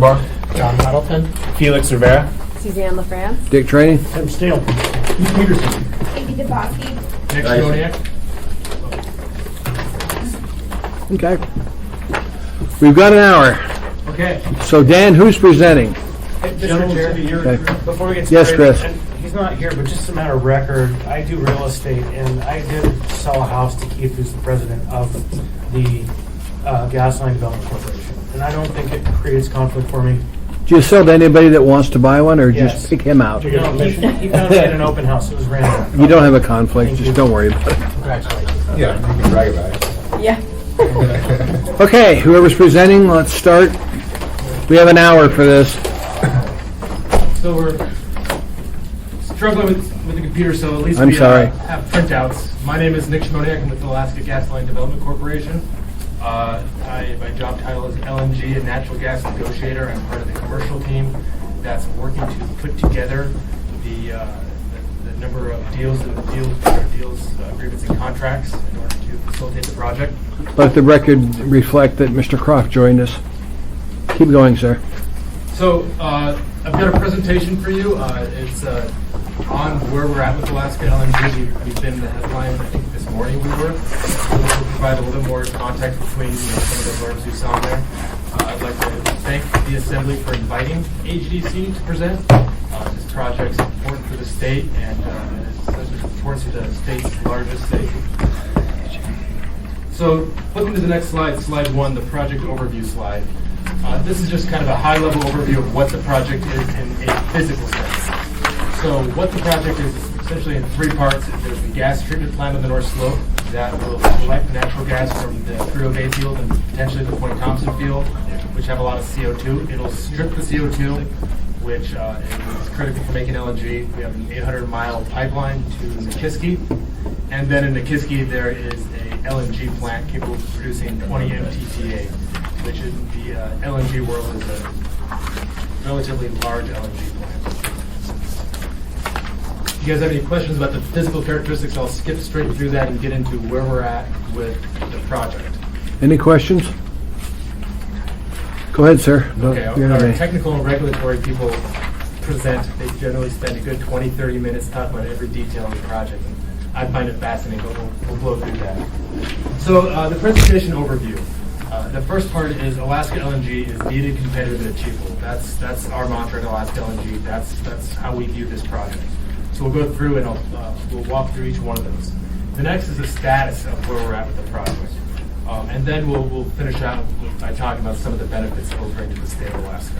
John Middleton. Felix Rivera. Suzanne LaFrance. Dick Trainee. Tim Steele. Keith Peterson. Katie DeBoski. Nick Shimoniak. Okay. We've got an hour. Okay. So Dan, who's presenting? Mr. Chair, Okay. before we get Yes, started, Chris. and he's not here, but just a matter of record, I do real estate, and I did sell a house to Keith, who's the president of the Gasline Development Corporation, and I don't think it creates conflict for me. Do you sell to anybody that wants to buy one, or Yes. just pick him out? No, he found me at an open house. It was random. You don't have a conflict, just don't worry about it. Congratulations. Yeah, you can brag about it. Yeah. Okay, whoever's presenting, let's start. We have an hour for this. So we're struggling with the computer, so at least I'm we sorry. have printouts. My name is Nick Shimoniak. I'm with the Alaska Gasline Development Corporation. My job title is LNG and natural gas negotiator. I'm part of the commercial team that's working to put together the number of deals, agreements, and contracts in order to facilitate the project. Let the record reflect that Mr. Croft joined us. Keep going, sir. So I've got a presentation for you. It's on where we're at with Alaska LNG. We've been in the headlines, I think this morning we were. We'll provide a little bit more context between some of the blurbs you saw in there. I'd like to thank the Assembly for inviting AGDC to present. This project's important for the state and it's important to the state's largest state. So flipping to the next slide, slide 1, the project overview slide. This is just kind of a high-level overview of what the project is in a physical sense. So what the project is essentially in 3 parts. There's the gas treatment plant on the North Slope that will collect natural gas from the Prudhoe Bay field and potentially the Point Thompson field, which have a lot of CO2. It'll strip the CO2, which is critical for making LNG. We have an 800-mile pipeline to Nikiski. And then in Nikiski, there is a LNG plant capable of producing 20 MTPA, which in the LNG world is a relatively large LNG plant. If you guys have any questions about the physical characteristics, I'll skip straight through that and get into where we're at with the project. Any questions? Go ahead, sir. Okay, You're our ready. technical and regulatory people present. They generally spend a good 20, 30 minutes talking about every detail of the project. And I find it fascinating, but we'll blow through that. So the presentation overview. The first part is Alaska LNG is needed, competitive, and achievable. That's our mantra at Alaska LNG. That's how we view this project. So we'll go through and we'll walk through each one of those. The next is the status of where we're at with the project. And then we'll finish out by talking about some of the benefits that we'll bring to the state of Alaska.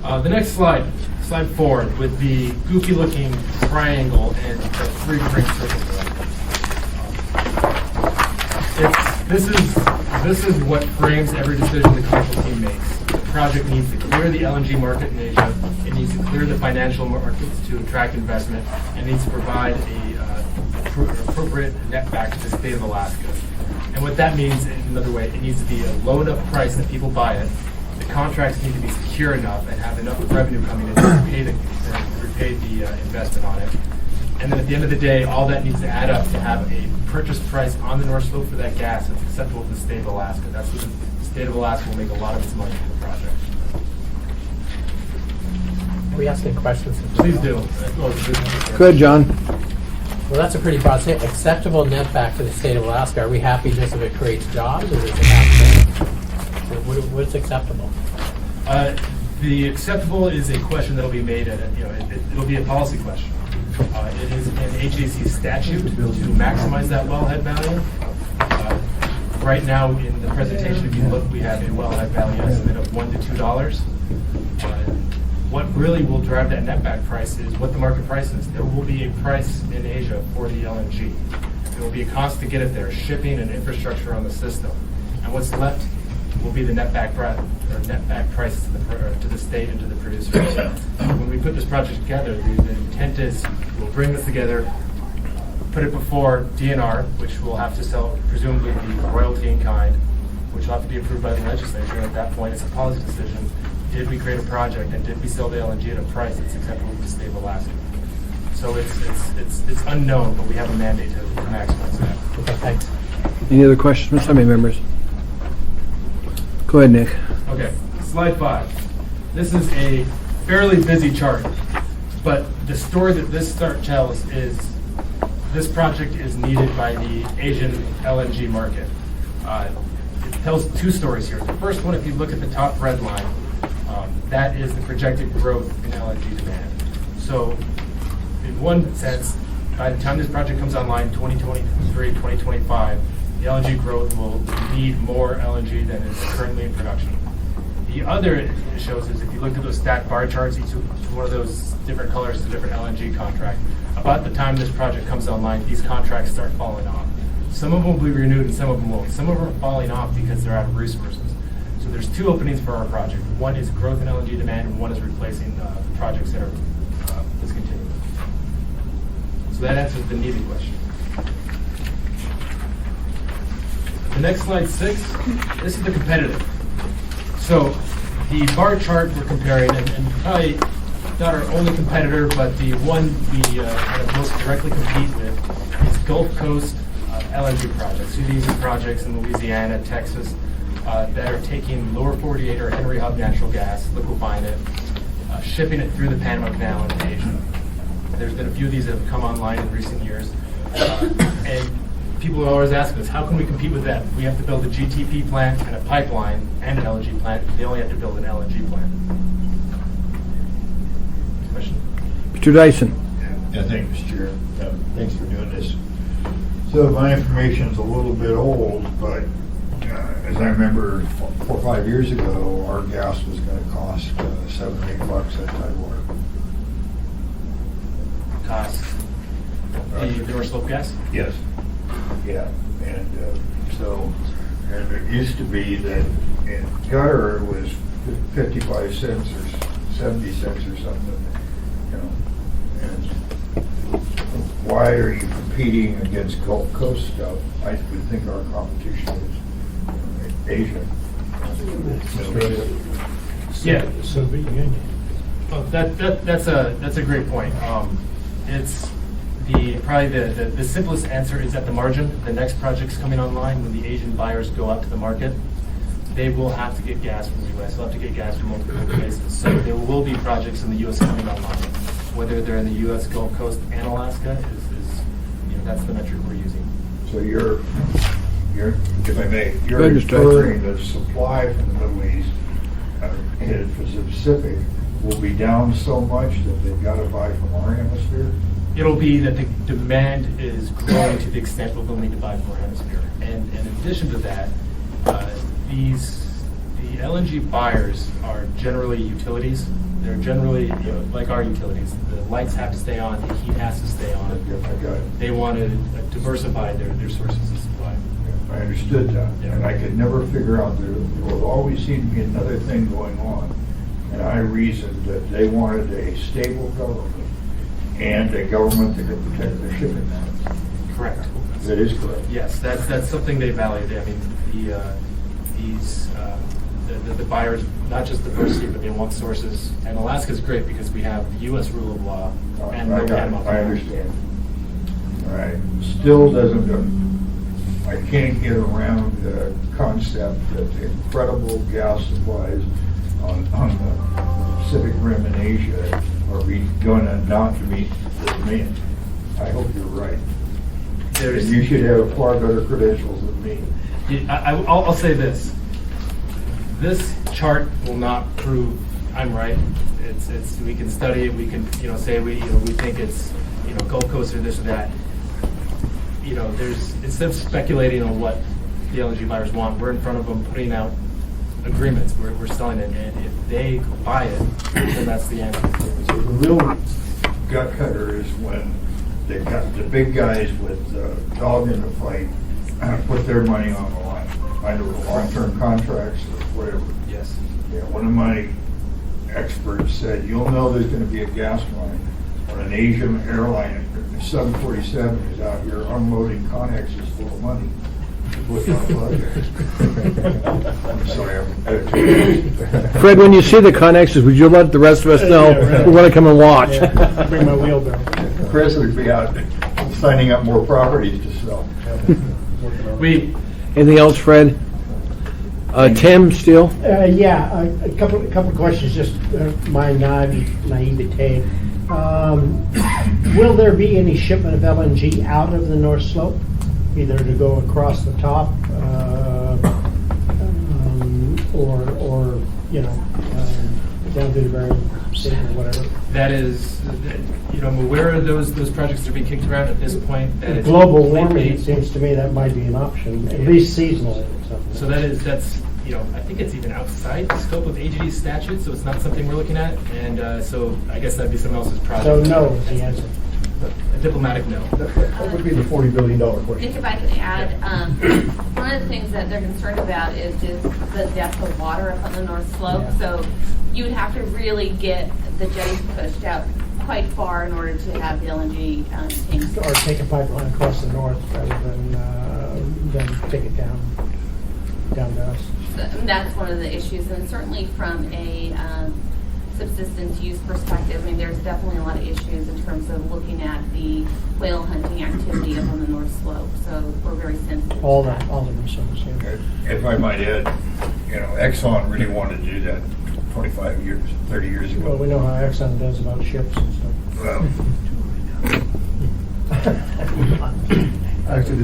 The next slide, slide 4, with the goofy-looking triangle and the 3 ring circles. This is what frames every decision the commercial team makes. The project needs to clear the LNG market in Asia. It needs to clear the financial markets to attract investment. And needs to provide an appropriate net back to the state of Alaska. And what that means, in another way, it needs to be a low enough price that people buy it. The contracts need to be secure enough and have enough revenue coming in to repay the investment on it. And then at the end of the day, all that needs to add up to have a purchase price on the North Slope for that gas that's acceptable to the state of Alaska. That's where the state of Alaska will make a lot of its money from the project. Are we asking questions? Please do. Go ahead, John. Well, that's a pretty broad statement. Acceptable net back to the state of Alaska. Are we happy just if it creates jobs, or does it have to? What's acceptable? The acceptable is a question that will be made at it'll be a policy question. It is an HAC statute to maximize that wellhead value. Right now in the presentation, if you look, we have a wellhead value estimate of $1 to $2. What really will drive that netback price is what the market price is. There will be a price in Asia for the LNG. There will be a cost to get it there, shipping and infrastructure on the system. And what's left will be the netback prices to the state and to the producers. When we put this project together, the intent is we'll bring this together, put it before DNR, which will have to sell, presumably the royalty in kind, which will have to be approved by the legislature. And at that point, it's a policy decision. Did we create a project and did we sell the LNG at a price that's acceptable to the state of Alaska? So it's unknown, but we have a mandate to maximize that. Okay, thanks. Any other questions from Assembly members? Go ahead, Nick. Okay. slide 5. This is a fairly busy chart, but the story that this chart tells is this project is needed by the Asian LNG market. It tells two stories here. The first one, if you look at the top red line, that is the projected growth in LNG demand. So in one sense, by the time this project comes online, 2023, 2025, the LNG growth will need more LNG than is currently in production. The other it shows is if you look at those stacked bar charts, each one of those different colors is a different LNG contract. About the time this project comes online, these contracts start falling off. Some of them will be renewed and some of them won't. Some of them are falling off because they're out of resources. So there's two openings for our project. One is growth in LNG demand, and one is replacing projects that are discontinued. So that answers the needed question. The next slide 6, this is the competitive. So the bar chart we're comparing, and probably not our only competitor, but the one we kind of most directly compete with is Gulf Coast LNG projects. So these are projects in Louisiana, Texas, that are taking lower 48 or Henry Hub natural gas, liquefying it, shipping it through the Panama Canal into Asia. There's been a few of these that have come online in recent years. And people are always asking us, how can we compete with that? We have to build a GTP plant and a pipeline and an LNG plant. They only have to build an LNG plant. Question? Mr. Dyson. Yeah, thanks, Chair. Thanks for doing this. So my information's a little bit old, but as I remember 4 or 5 years ago, our gas was going to cost $7 or $8 at Tidewater. Cost. The North Slope gas? Yes. Yeah, and and it used to be that in gutter it was 55 cents or 70 cents or something, you know. And why are you competing against Gulf Coast stuff? I would think our competition is Asia. Yeah. Oh, that's a great point. It's probably the simplest answer is at the margin. The next project's coming online. When the Asian buyers go out to the market, they will have to get gas from the U.S. They'll have to get gas from multiple places. So there will be projects in the U.S. coming online. Whether they're in the U.S. Gulf Coast and Alaska is that's the metric we're using. So you're, if I may, you're Good, Mr. inferring that supply from the Middle East headed for the Pacific will be down so much that they've got to buy from our hemisphere? It'll be that the demand is growing to the extent we'll need to buy from our hemisphere. And in addition to that, the LNG buyers are generally utilities. They're generally, like our utilities. The lights have to stay on, the heat has to stay on. I got it. They want to diversify their sources of supply. I understood that, Yeah. and I could never figure out, there will always seem to be another thing going on. And I reasoned that they wanted a stable government and a government that could protect their shipping lines. Correct. That is correct. Yes, that's something they value. I mean, the buyers, not just diversity, but they want sources. And Alaska's great because we have the U.S. rule of law and I no got Panama it. I Canal. understand. All right, still I can't get around the concept that the incredible gas supplies on the Pacific Rim in Asia are going to not meet the demand. I hope you're right. And you should have far better credentials than me. I'll say this. This chart will not prove I'm right. It's we can study it. We can say we think it's Gulf Coast or this or that. There's instead of speculating on what the LNG buyers want, we're in front of them putting out agreements. We're selling it, and if they buy it, then that's the answer. So the real gut cutter is when they got the big guys with dog in the fight put their money on the line, either long-term contracts or whatever. Yes. Yeah, one of my experts said, you'll know there's going to be a gas line when an Asian airline, 747, is out here unloading Connexes full of money. I'm sorry. Fred, when you see the connexes, would you let the rest of us know? Yeah, right. We want to come and watch. Bring my wheel down. Chris would be out signing up more properties to sell. We Anything else, Fred? Tim, Steele? Yeah, a couple of questions, just my naivete. Will there be any shipment of LNG out of the North Slope, either to go across the top, or down through the Bering Sea or whatever? That is, I'm aware of those projects that are being kicked around at this point. That is Global warming, completely- it seems to me that might be an option, at least seasonally or something. So that's, I think it's even outside the scope of AGD statute, so it's not something we're looking at. And so I guess that'd be someone else's project. So no is the answer. A diplomatic no. That would be the $40 billion I think question. if I could add, one of the things that they're concerned about is just the depth of water up on the North Slope. Yeah. So you would have to really get the jetties pushed out quite far in order to have the LNG tanks. Or take a pipeline across the north rather than take it down to us. So that's one of the issues, and certainly from a subsistence use perspective, I mean, there's definitely a lot of issues in terms of looking at the whale hunting activity up on the North Slope. So we're very sensitive All to the that. resources, yeah. If I might add, Exxon really wanted to do that 25 years, 30 years Well, ago. we know how Exxon does about ships and stuff. Well,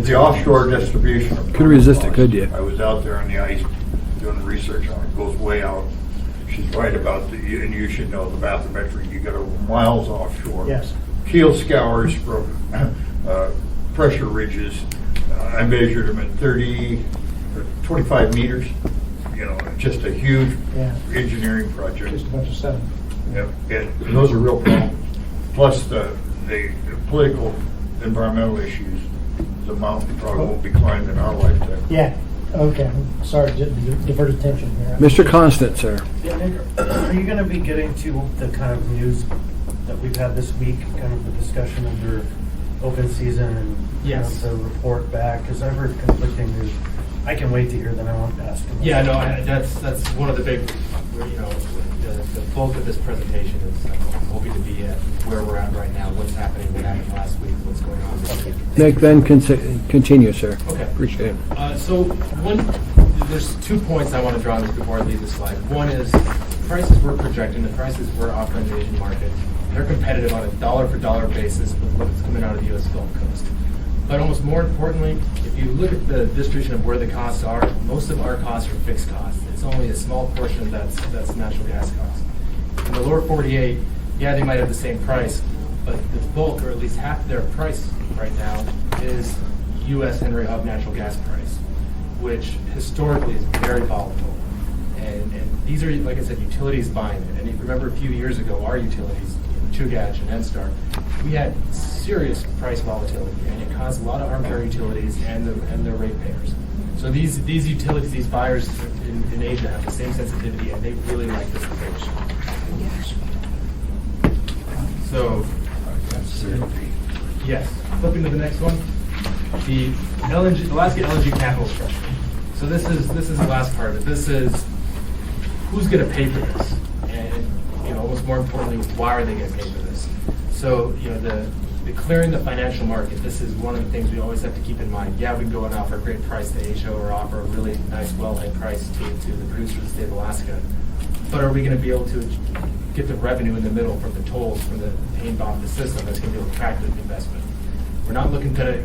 the offshore distribution. of Could resist it, could you? I was out there on the ice doing research on it. It goes way out. She's right about and you should know the bathymetry. You got miles offshore. Yes. Keel scours from pressure ridges. I measured them at 25 meters. Just a huge Yeah. engineering project. Just a bunch of stuff. Yep, and those are real problems. Plus the political, environmental issues, the mountain probably won't be climbed in our lifetime. Yeah, okay, sorry, divert attention here. Mr. Constant, sir. Yeah, Nick, are you going to be getting to the kind of news that we've had this week, kind of the discussion under open season and Yes. the report back? Because I've heard conflicting news. I can wait to hear, then I won't ask him. Yeah, no, that's one of the big, the bulk of this presentation is I'm hoping to be at where we're at right now, what's happening, what happened last week, what's going on this week. Nick, then continue, sir. Okay. Appreciate it. So there's 2 points I want to draw on this before I leave this slide. One is prices we're projecting, the prices we're offering the Asian market, they're competitive on a dollar-for-dollar basis with what's coming out of the U.S. Gulf Coast. But almost more importantly, if you look at the distribution of where the costs are, most of our costs are fixed costs. It's only a small portion that's natural gas costs. In the lower 48, yeah, they might have the same price, but the bulk, or at least half their price right now, is U.S. Henry Hub natural gas price, which historically is very volatile. And these are, like I said, utilities buying it. And if you remember a few years ago, our utilities, Chugach and NSTAR, we had serious price volatility, and it caused a lot of harm to our utilities and their ratepayers. So these utilities, these buyers in Asia have the same sensitivity, and they really like this approach. So, yes, flipping to the next one, the Alaska LNG capital structure. So this is the last part of it. This is who's going to pay for this, and almost more importantly, why are they going to pay for this? So the clearing the financial market. This is one of the things we always have to keep in mind. Yeah, we can go and offer a great price to Asia or offer a really nice wellhead price to the producer of the state of Alaska, but are we going to be able to get the revenue in the middle from the tolls from the paying off the system that's going to be able to attract the investment? We're not looking to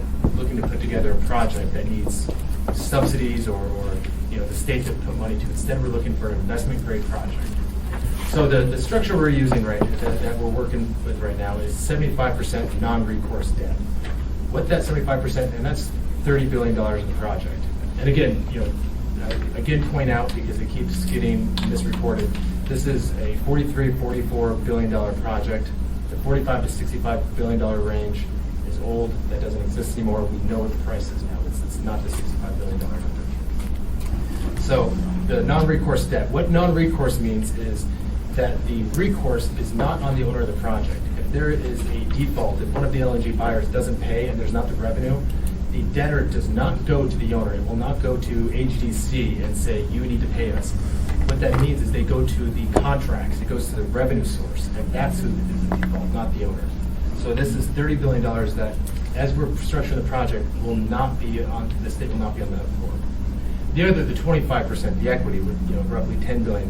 put together a project that needs subsidies or the state to put money to. Instead, we're looking for an investment grade project. So the structure we're using that we're working with right now is 75% non-recourse debt. What that 75%, and that's $30 billion in the project. And again, I again point out because it keeps getting misreported. This is a $44 billion project. The $45 to $65 billion range is old. That doesn't exist anymore. We know what the price is now. It's not the $65 billion number. So the non-recourse debt. What non-recourse means is that the recourse is not on the owner of the project. If there is a default, if one of the LNG buyers doesn't pay and there's not the revenue, the debtor does not go to the owner. It will not go to HDC and say, you need to pay us. What that means is they go to the contracts. It goes to the revenue source, and that's who is the default, not the owner. So this is $30 billion that, as we're structuring the project, will not be on, the state will not be on the hook for. The other, the 25%, the equity, would, roughly $10 billion.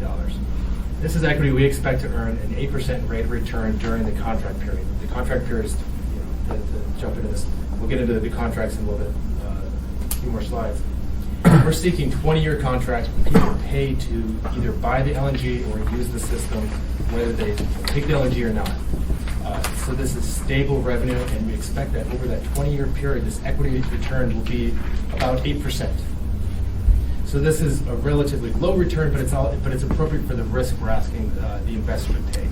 This is equity we expect to earn an 8% rate of return during the contract period. The contract period is, to jump into this, we'll get into the contracts in a little bit, a few more slides. We're seeking 20-year contracts where people pay to either buy the LNG or use the system, whether they take the LNG or not. So this is stable revenue, and we expect that over that 20-year period, this equity return will be about 8%. So this is a relatively low return, but it's appropriate for the risk we're asking the investor to take.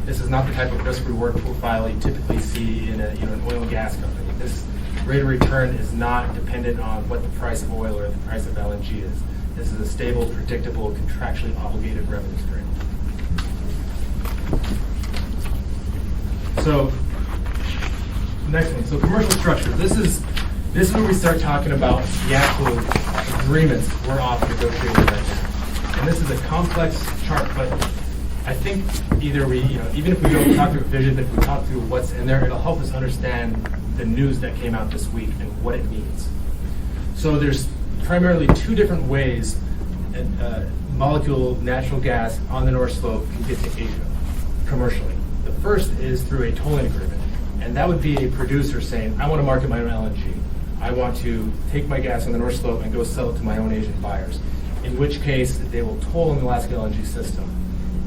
This is not the type of risk reward profile you typically see in an oil and gas company. This rate of return is not dependent on what the price of oil or the price of LNG is. This is a stable, predictable, contractually obligated revenue stream. So, next one. So commercial structure. This is where we start talking about the actual agreements we're off negotiating right now. And this is a complex chart, but I think either we, even if we don't talk through vision, if we talk through what's in there, it'll help us understand the news that came out this week and what it means. So there's primarily two different ways molecule natural gas on the North Slope can get to Asia commercially. The first is through a tolling agreement, and that would be a producer saying, I want to market my own LNG. I want to take my gas on the North Slope and go sell it to my own Asian buyers, in which case they will toll in the Alaska LNG system.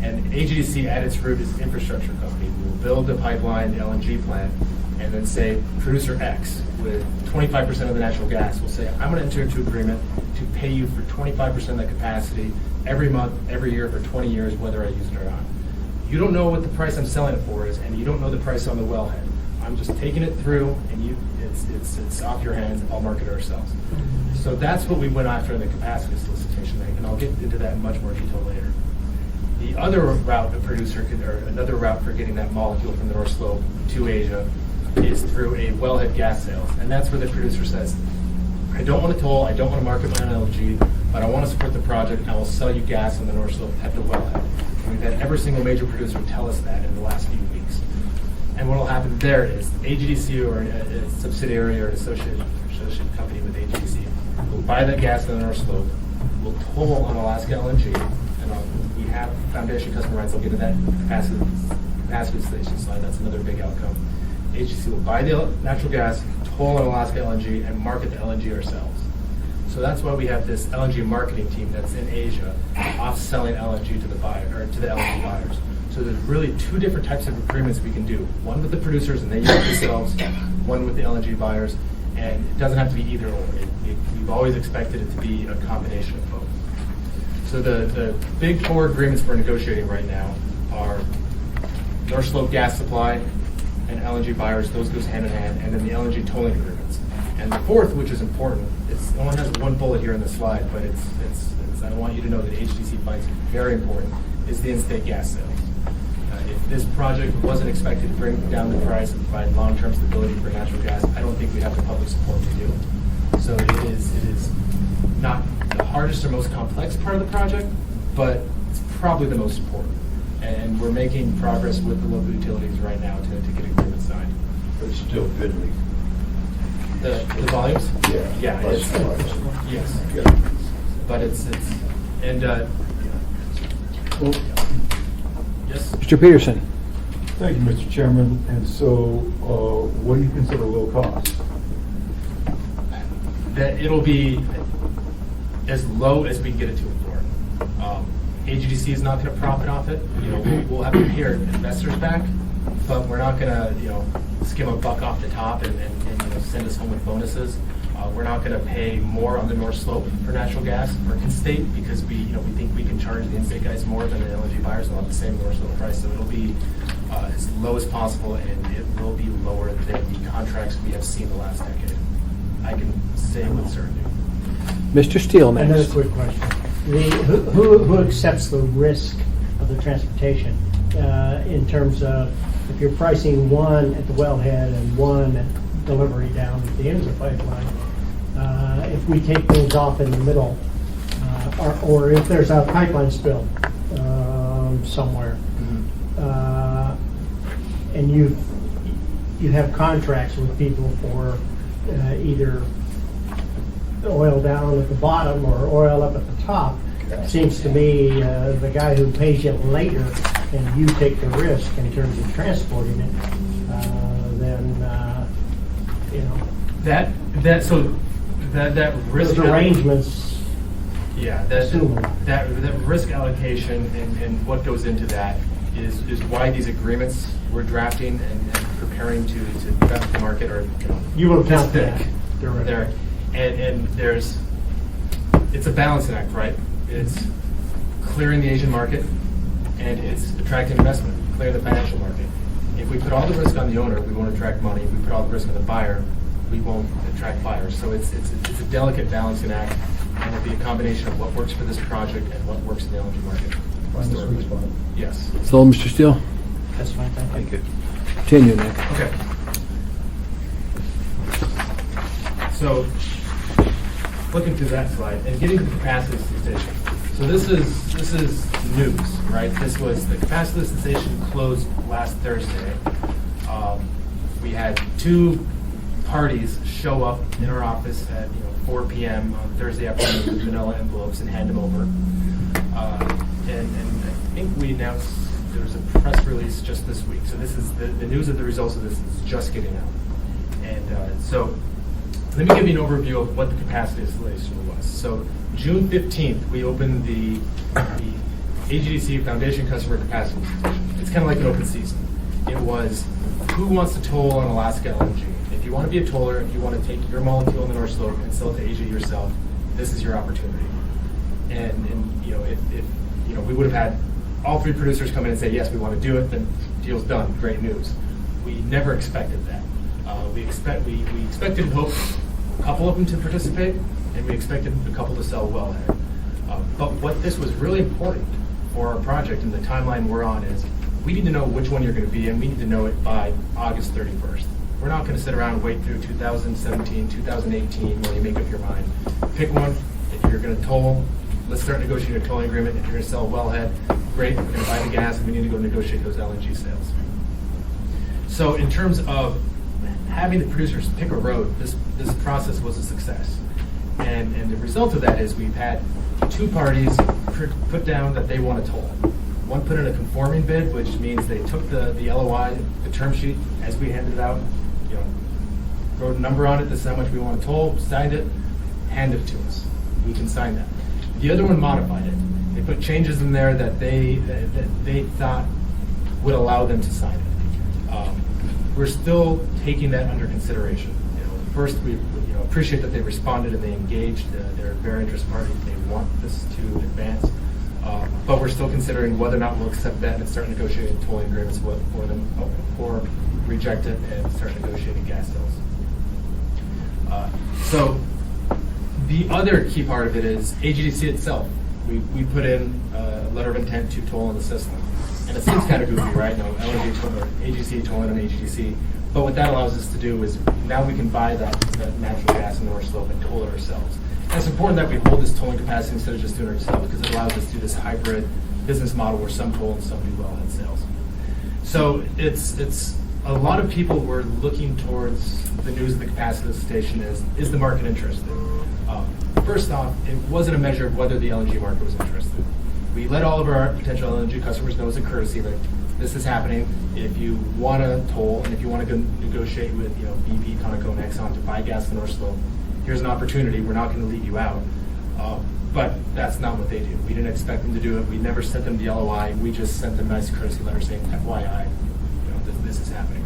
And AGDC at its root is an infrastructure company. We will build the pipeline, the LNG plant, and then say producer X with 25% of the natural gas will say, I'm going to enter into an agreement to pay you for 25% of the capacity every month, every year for 20 years, whether I use it or not. You don't know what the price I'm selling it for is, and you don't know the price on the wellhead. I'm just taking it through, and it's off your hands. I'll market it ourselves. So that's what we went after in the capacity solicitation, and I'll get into that in much more detail later. The other route a producer could, or another route for getting that molecule from the North Slope to Asia, is through a wellhead gas sales, and that's where the producer says, I don't want to toll, I don't want to market my own LNG, but I want to support the project, and I will sell you gas on the North Slope at the wellhead. And we've had every single major producer tell us that in the last few weeks. And what will happen there is AGDC or a subsidiary or an associated company with AGDC will buy that gas on the North Slope, will toll on Alaska LNG, and we have foundation customer rights. I'll get to that capacity station slide. That's another big outcome. AGDC will buy the natural gas, toll on Alaska LNG, and market the LNG ourselves. So that's why we have this LNG marketing team that's in Asia, off-selling LNG to the buyer or to the LNG buyers. So there's really two different types of agreements we can do. One with the producers, and they use it themselves. One with the LNG buyers, and it doesn't have to be either or. We've always expected it to be a combination of both. So the big four agreements we're negotiating right now are North Slope gas supply and LNG buyers. Those goes hand in hand, and then the LNG tolling agreements. And the fourth, which is important, it only has one bullet here in the slide, but it's I want you to know that HTC finds it very important, is the in-state gas sales. If this project wasn't expected to bring down the price and provide long-term stability for natural gas, I don't think we'd have the public support we do. So it is not the hardest or most complex part of the project, but it's probably the most important. And we're making progress with the local utilities right now to get agreements signed. But it's still fiddly. The volumes? Yeah. Yeah, it's, yes. Yeah. But it's and yes. Mr. Peterson. Thank you, Mr. Chairman. And so, what do you consider low cost? That it'll be as low as we can get it to it for. AGDC is not going to profit off it. We'll have to pay our investors back, but we're not going to, skim a buck off the top and send us home with bonuses. We're not going to pay more on the North Slope for natural gas or in-state because we think we can charge the in-state guys more than the LNG buyers. They'll have the same North Slope price, so it'll be as low as possible, and it will be lower than the contracts we have seen the last decade. I can say with certainty. Mr. Steele next. Another quick question. Who accepts the risk of the transportation in terms of if you're pricing one at the wellhead and one at delivery down at the end of the pipeline, if we take things off in the middle, or if there's a pipeline spill somewhere, and you have contracts with people for either oil down at the bottom or oil up at the top. Seems to me the guy who pays you later and you take the risk in terms of transporting it, then, you know, That risk. those arrangements. Yeah, Assuming. that risk allocation and what goes into that is why these agreements we're drafting and preparing to vet the market are, You will this count thick. that. There, and it's a balancing act, right? It's clearing the Asian market and it's attracting investment, clearing the financial market. If we put all the risk on the owner, we won't attract money. If we put all the risk on the buyer, we won't attract buyers. So it's a delicate balancing act, and it'll be a combination of what works for this project and what works in the LNG market. Find the sweet spot. Yes. So, Mr. Steele, That's fine, thank you. continue, Nick. Okay. So, flipping through that slide and getting to the capacity station. So this is news, right? The capacity station closed last Thursday. We had 2 parties show up in our office at 4 p.m. on Thursday afternoon with manila envelopes and hand them over. And I think we announced there was a press release just this week. So this is the news of the results of this is just getting out. And so let me give you an overview of what the capacity installation was. So June 15th, we opened the AGDC Foundation Customer Capacity Station. It's kind of like an open season. It was, who wants to toll on Alaska LNG? If you want to be a toller, if you want to take your molecule in the North Slope and sell it to Asia yourself, this is your opportunity. And if we would have had all 3 producers come in and say, yes, we want to do it, then deal's done, great news. We never expected that. We expected and hoped a couple of them to participate, and we expected a couple to sell wellhead. But what this was really important for our project and the timeline we're on is we need to know which one you're going to be, and we need to know it by August 31st. We're not going to sit around and wait through 2017, 2018 when you make up your mind. Pick one. If you're going to toll, let's start negotiating a tolling agreement. If you're going to sell wellhead, great, we're going to buy the gas, and we need to go negotiate those LNG sales. So in terms of having the producers pick a road, this process was a success. And the result of that is we've had 2 parties put down that they want to toll. One put in a conforming bid, which means they took the LOI, the term sheet, as we handed it out, wrote a number on it, this is how much we want to toll, signed it, handed it to us. We can sign that. The other one modified it. They put changes in there that they thought would allow them to sign it. We're still taking that under consideration. First, we appreciate that they responded and they engaged. They're a very interested party. They want this to advance. But we're still considering whether or not we'll accept that and start negotiating tolling agreements for them, or reject it and start negotiating gas sales. So the other key part of it is AGDC itself. We put in a letter of intent to toll on the system. And it seems kind of goofy, right? No, LNG toll, or AGDC tolling on AGDC. But what that allows us to do is now we can buy that natural gas in the North Slope and toll it ourselves. And it's important that we hold this tolling capacity instead of just doing it ourselves, because it allows us to do this hybrid business model where some toll and some do wellhead sales. So it's a lot of people were looking towards the news of the capacity of the station is the market interested? First off, it wasn't a measure of whether the LNG market was interested. We let all of our potential LNG customers know as a courtesy that this is happening. If you want to toll and if you want to go negotiate with BP, Conoco, and Exxon to buy gas in the North Slope, here's an opportunity. We're not going to leave you out. But that's not what they do. We didn't expect them to do it. We never sent them the LOI. We just sent them a nice courtesy letter saying, FYI, this is happening.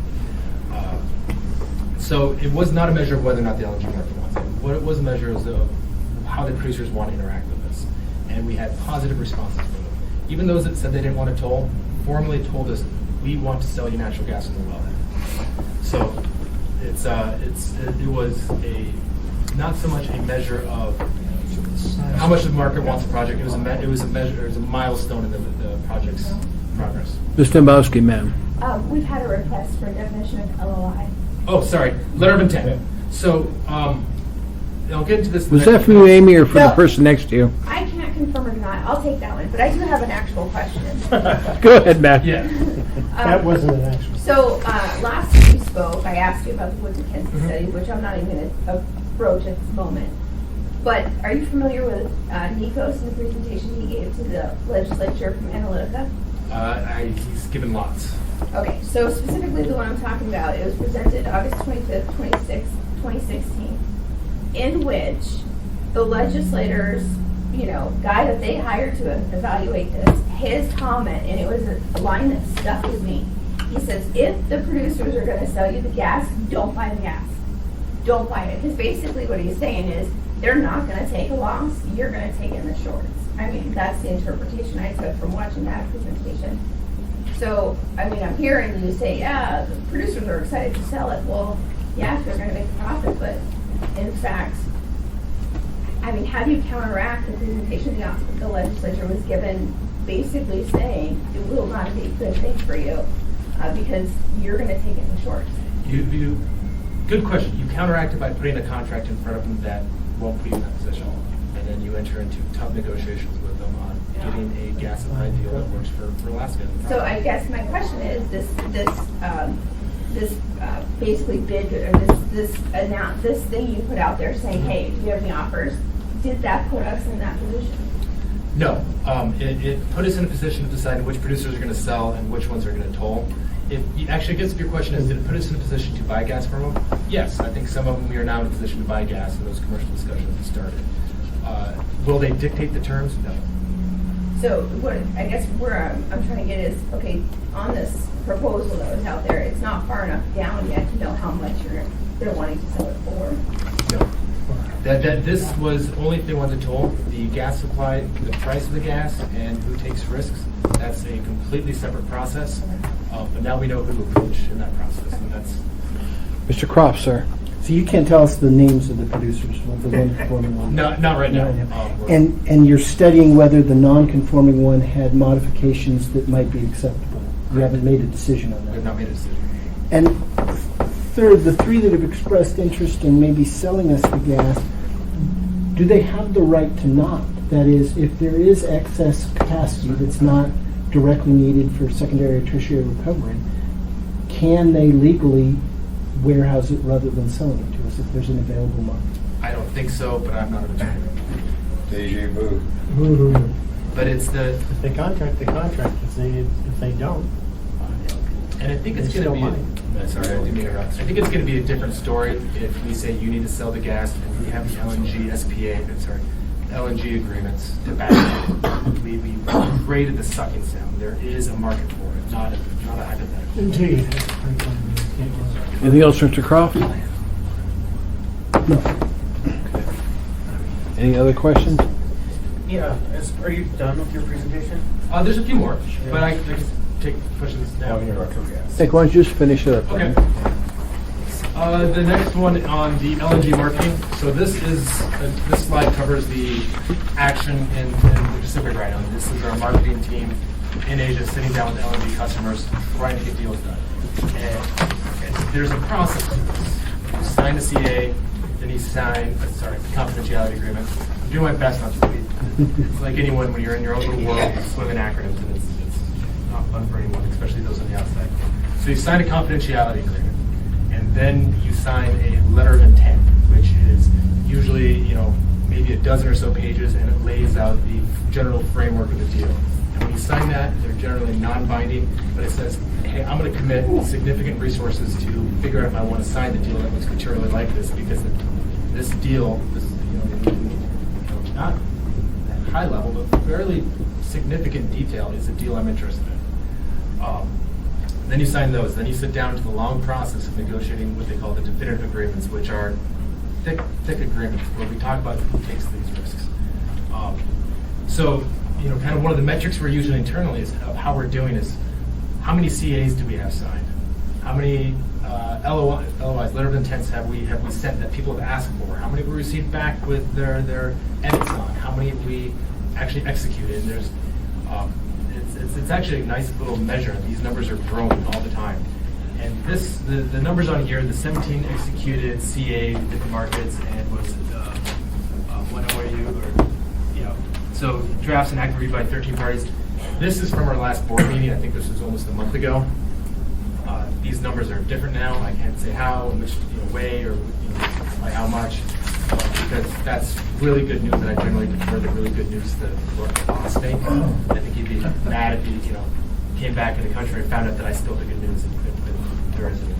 So it was not a measure of whether or not the LNG market wants it. What it was a measure is of how the producers want to interact with this. And we had positive responses from them. Even those that said they didn't want to toll, formally told us, we want to sell you natural gas in the wellhead. So it was not so much a measure of how much the market wants the project. It was a milestone in the project's progress. Ms. Dembowski, ma'am. We've had a request for a definition of LOI. Oh, sorry, letter of intent. So I'll get into this. Was that for you, Amy, or for the person next to you? I can't confirm or deny. I'll take that one, but I do have an actual question. Go ahead, Matt. Yeah. That wasn't an actual. So last time we spoke, I asked you about the Woods and Kansas study, which I'm not even going to broach at this moment. But are you familiar with Nikos and the presentation he gave to the legislature from Analytica? He's given lots. Okay, so specifically the one I'm talking about, it was presented August 25th, 2016, in which the legislators, guy that they hired to evaluate this, his comment, and it was a line that stuck with me. He says, if the producers are gonna sell you the gas, don't buy the gas. Don't buy it. Because basically what he's saying is, they're not gonna take a loss, you're gonna take in the shorts. I mean, that's the interpretation I took from watching that presentation. So, I'm hearing you say, yeah, the producers are excited to sell it. Well, yeah, they're gonna make a profit, but in fact, how do you counteract the presentation the legislature was given, basically saying it will not be a good thing for you because you're going to take in the shorts? Good question. You counteract it by putting a contract in front of them that won't put you in that position, and then you enter into tough negotiations with them on getting a gas supply deal that works for Alaska. So I guess my question is this basically bid or this thing you put out there saying, hey, do you have any offers? Did that put us in that position? No, it put us in a position of deciding which producers are going to sell and which ones are going to toll. Actually, I guess if your question is, did it put us in a position to buy gas from them? Yes, I think some of them we are now in a position to buy gas, and those commercial discussions have started. Will they dictate the terms? No. So what I guess where I'm trying to get is, okay, on this proposal that was out there, it's not far enough down yet to know how much they're wanting to sell it for. No. That this was only if they wanted to toll the gas supply, the price of the gas, and who takes risks. That's a completely separate process. But now we know who to approach in that process, and that's. Mr. Croft, sir. So you can't tell us the names of the producers, the non-conforming one? Not right now. And you're studying whether the non-conforming one had modifications that might be acceptable? You haven't made a decision on that? We have not made a decision. And third, the three that have expressed interest in maybe selling us the gas, do they have the right to not? That is, if there is excess capacity that's not directly needed for secondary or tertiary recovery, can they legally warehouse it rather than selling it to us if there's an available market? I don't think so, but I'm not an attorney. Deja vu. But it's the, If they contract, they contract. If they don't, and I think it's They going to still be. Sorry, I didn't mean to interrupt. I think it's going to be a different story if we say you need to sell the gas and we have the LNG agreements to back it. We created the sucking sound. There is a market for it, not a hypothetical. indeed. Anything else, Mr. Croft? No. Any other questions? Yeah, are you done with your presentation? There's a few more, but I can take questions now. Nick, why don't you just finish it up? Okay. The next one on the LNG marketing. So this slide covers the action in the Pacific right now. This is our marketing team in Asia sitting down with LNG customers trying to get deals done. And there's a process to this. You sign the CA, then you sign confidentiality agreement. I'm doing my best not to read. It's like anyone when you're in your own little world, you swim in acronyms, and it's not fun for anyone, especially those on the outside. So you sign a confidentiality agreement, and then you sign a letter of intent, which is usually, maybe a dozen or so pages, and it lays out the general framework of the deal. And when you sign that, they're generally non-binding, but it says, hey, I'm going to commit significant resources to figure out if I want to sign the deal that looks materially like this, because this deal, not at high level, but fairly significant detail, is a deal I'm interested in. Then you sign those. Then you sit down to the long process of negotiating what they call the definitive agreements, which are thick agreements where we talk about who takes these risks. So, kind of one of the metrics we're using internally is how we're doing is how many CAs do we have signed? How many LOIs, letter of intents, have we sent that people have asked for? How many have we received back with their edits on? How many have we actually executed? There's it's actually a nice little measure. These numbers are growing all the time. And the numbers on here, the 17 executed CA with different markets, and was one OAU, so drafts and active reviewed by 13 parties. This is from our last board meeting. I think this was almost a month ago. These numbers are different now. I can't say how, in which way, or by how much. because that's really good news, and I generally prefer the really good news to what the boss think. I think he'd be mad if he, came back in the country and found out that I spilled the good news and there isn't.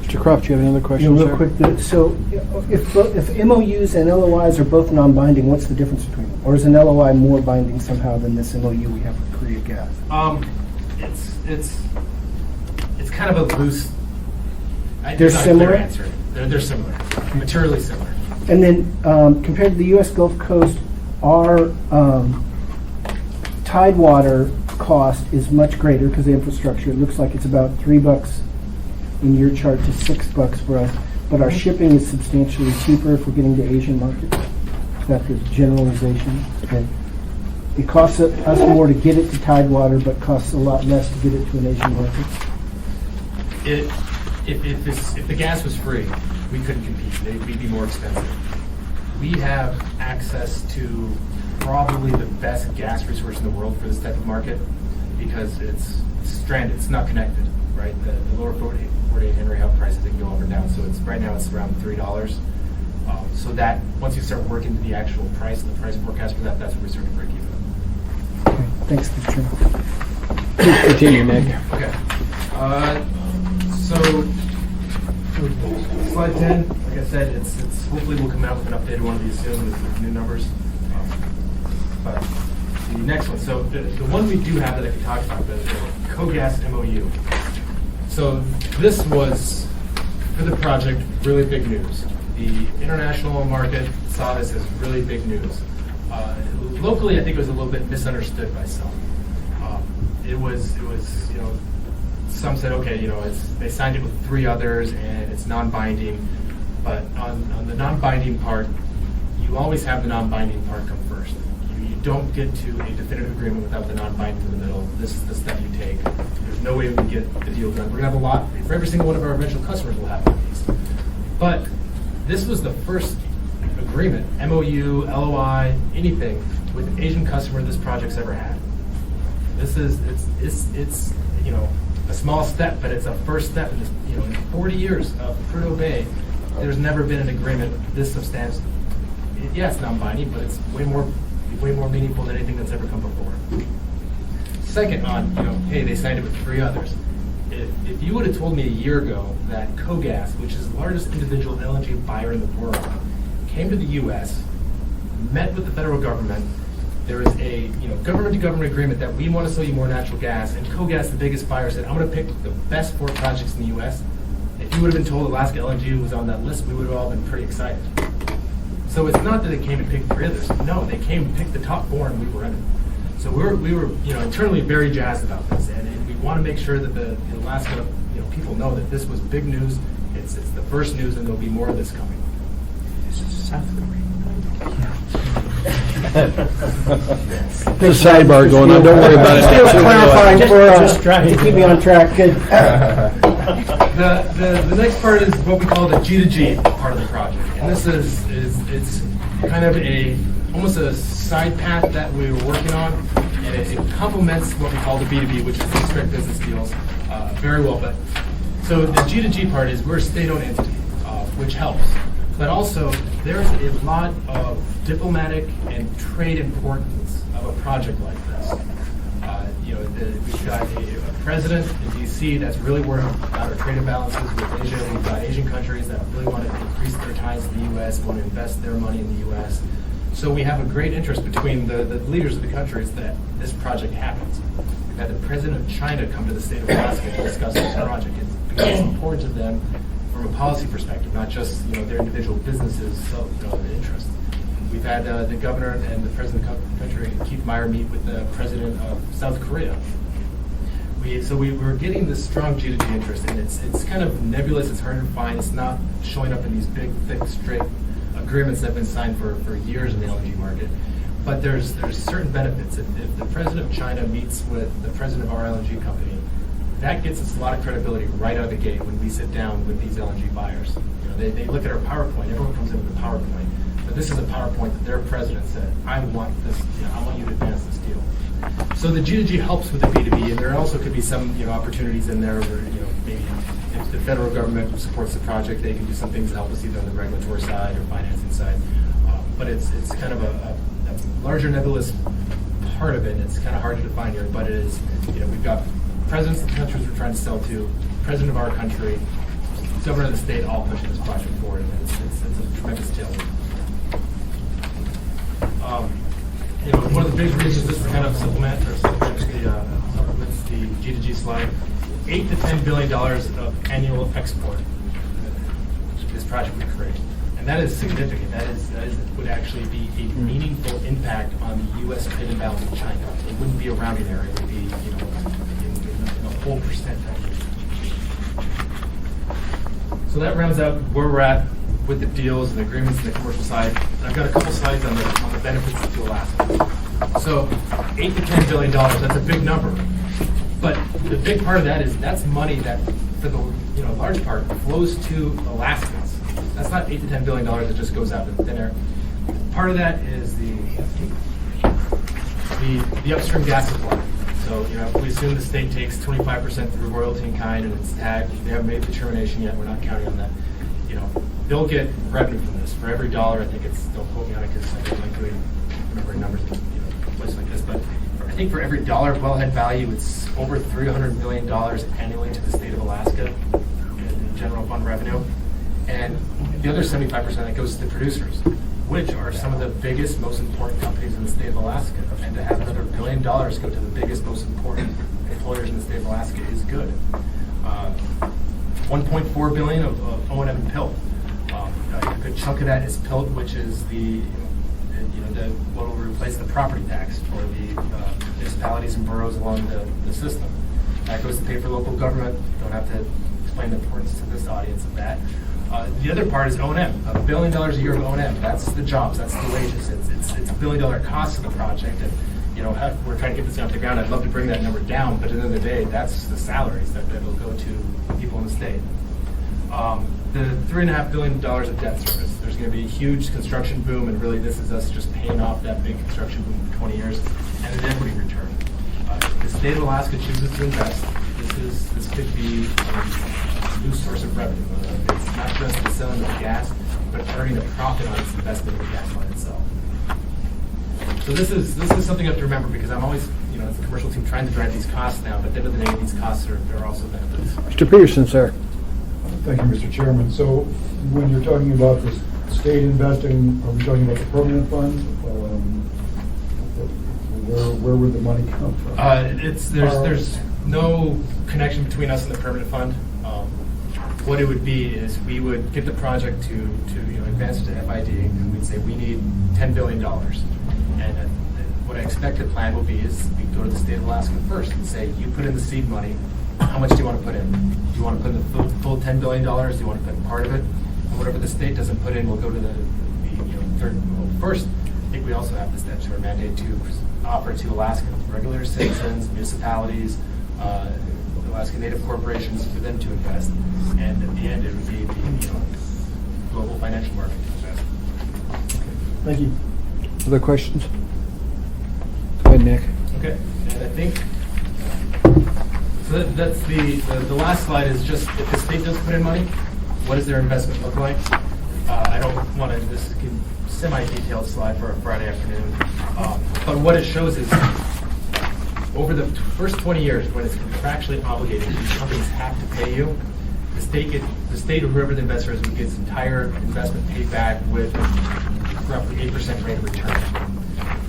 Mr. Croft, do you have any other Yeah, questions? real sir? quick, so if MOUs and LOIs are both non-binding, what's the difference between them? Or is an LOI more binding somehow than this MOU we have with Korea Gas? It's kind of a loose. They're there's not a clear similar? answer. They're similar, materially similar. And then compared to the U.S. Gulf Coast, our Tidewater cost is much greater because of the infrastructure. It looks like it's about $3 in your chart to $6 for us, but our shipping is substantially cheaper if we're getting to Asian markets. Is that the generalization? Okay. It costs us more to get it to Tidewater, but costs a lot less to get it to an Asian market. If the gas was free, we couldn't compete. We'd be more expensive. We have access to probably the best gas resource in the world for this type of market because it's stranded. It's not connected, right? The lower 48 Henry Hub prices can go up or down. So right now it's around $3. So that once you start working to the actual price, the price forecast for that, that's where we start to break even. Okay. Thanks, Mr. Chairman. Please continue, Nick. Okay. So slide 10, like I said, it's hopefully we'll come out with an updated one of these soon with new numbers. But the next one, so the one we do have that I can talk about, the CoGas MOU. So this was, for the project, really big news. The international market saw this as really big news. Locally, I think it was a little bit misunderstood by some. It was some said, okay, they signed it with 3 others and it's non-binding. But on the non-binding part, you always have the non-binding part come first. You don't get to a definitive agreement without the non-binding in the middle. This is the step you take. There's no way we can get the deal done. We're going to have a lot. For every single one of our eventual customers will have one of these. But this was the first agreement, MOU, LOI, anything, with an Asian customer this project's ever had. This is, it's a small step, but it's a first step in this, in 40 years of Prudhoe Bay, there's never been an agreement this substantial. Yeah, it's non-binding, but it's way more meaningful than anything that's ever come before. Second on, hey, they signed it with 3 others. If you would have told me a year ago that CoGas, which is the largest individual LNG buyer in the world, came to the U.S., met with the federal government, there is a government-to-government agreement that we want to sell you more natural gas, and CoGas, the biggest buyer, said, I'm going to pick the best 4 projects in the U.S. If you would have been told Alaska LNG was on that list, we would have all been pretty excited. So it's not that they came and picked 3 others. No, they came and picked the top 4, and we were in it. So we were internally very jazzed about this, and we want to make sure that the Alaska people know that this was big news. It's the first news, and there'll be more of this coming. This is South Korea. There's a sidebar going on. Don't worry about it. Just clarifying Just for trying to keep me on track. Good. The next part is what we call the G2G part of the project, and this is it's kind of almost a side path that we were working on, and it complements what we call the B2B, which is the direct business deals, very well. But so the G2G part is we're a state-owned entity, which helps. But also, there's a lot of diplomatic and trade importance of a project like this. We've got a president in D.C. that's really worried about our trade imbalances with Asia. We've got Asian countries that really want to increase their ties to the U.S., want to invest their money in the U.S. So we have a great interest between the leaders of the countries that this project happens. We've had the president of China come to the state of Alaska to discuss this project. It's important to them from a policy perspective, not just their individual businesses' interests. We've had the governor and the president of the country, Keith Meyer, meet with the president of South Korea. We're getting this strong G2G interest, and it's kind of nebulous. It's hard to find. It's not showing up in these big, thick, straight agreements that have been signed for years in the LNG market. But there's certain benefits. If the president of China meets with the president of our LNG company, that gets us a lot of credibility right out of the gate when we sit down with these LNG buyers. They look at our PowerPoint. Everyone comes in with a PowerPoint. But this is a PowerPoint that their president said, I want this, I want you to advance this deal. So the G2G helps with the B2B, and there also could be some opportunities in there where maybe if the federal government supports the project, they can do some things to help us either on the regulatory side or financing side. but it's kind of a larger nebulous part of it. It's kind of hard to define here, but it is, we've got presidents of the countries we're trying to sell to, president of our country, governor of the state, all pushing this project forward, and it's a tremendous tailwind. One of the big reasons this kind of supplements the G2G slide, $8 to $10 billion of annual export this project would create. And that is significant. That would actually be a meaningful impact on the U.S. trade imbalance with China. It wouldn't be a rounding error. It would be, in a whole percent. So that rounds out where we're at with the deals and the agreements and the commercial side. And I've got a couple slides on the benefits to Alaska. So $8 to $10 billion, that's a big number. But the big part of that is that's money that, for the large part, flows to Alaskans. That's not $8 to $10 billion that just goes out into thin air. Part of that is the upstream gas supply. So, if we assume the state takes 25% through royalty in kind and it's tagged, they haven't made a determination yet, we're not counting on that. They'll get revenue from this. For every dollar, I think it's, don't quote me on it because I don't like to remember numbers in a place like this, but I think for every dollar of wellhead value, it's over $300 million annually to the state of Alaska in general fund revenue. And the other 75% that goes to the producers, which are some of the biggest, most important companies in the state of Alaska. And to have another $1 billion go to the biggest, most important employers in the state of Alaska is good. $1.4 billion of O&M and PILT. A good chunk of that is PILT, which is what will replace the property tax for the municipalities and boroughs along the system. That goes to pay for local government. Don't have to explain the importance to this audience of that. The other part is O&M. $1 billion a year of O&M. That's the jobs. That's the wages. It's $1 billion cost of the project. And we're trying to get this off the ground. I'd love to bring that number down, but at the end of the day, that's the salaries that will go to people in the state. The $3.5 billion of debt service. There's going to be a huge construction boom, and really this is us just paying off that big construction boom for 20 years, and an equity return. If the state of Alaska chooses to invest, this could be a new source of revenue. It's not just the selling of the gas, but earning a profit on its investment in the gas line itself. So this is something you have to remember, because I'm always, as a commercial team, trying to drive these costs down, but at the end of the day, these costs are also benefits. Mr. Peterson, sir. Thank you, Mr. Chairman. So when you're talking about the state investing, are we talking about the permanent fund? Where would the money come from? There's no connection between us and the permanent fund. What it would be is we would get the project to advance it to FID, and we'd say we need $10 billion. And what I expect the plan will be is we go to the state of Alaska first and say, you put in the seed money. How much do you want to put in? Do you want to put in the full $10 billion? Do you want to put in part of it? And whatever the state doesn't put in will go to the third. Well, first, I think we also have the statutory mandate to offer to Alaska regular citizens, municipalities, Alaska Native corporations for them to invest. And at the end, it would be the global financial market to invest. Thank you. Other questions? Go ahead, Nick. Okay, and I think so that's the last slide is just if the state does put in money, what does their investment look like? I don't want to, this is a semi-detailed slide for a Friday afternoon, but what it shows is over the first 20 years when it's contractually obligated, these companies have to pay you. The state or whoever the investor is would get its entire investment paid back with roughly 8% rate of return.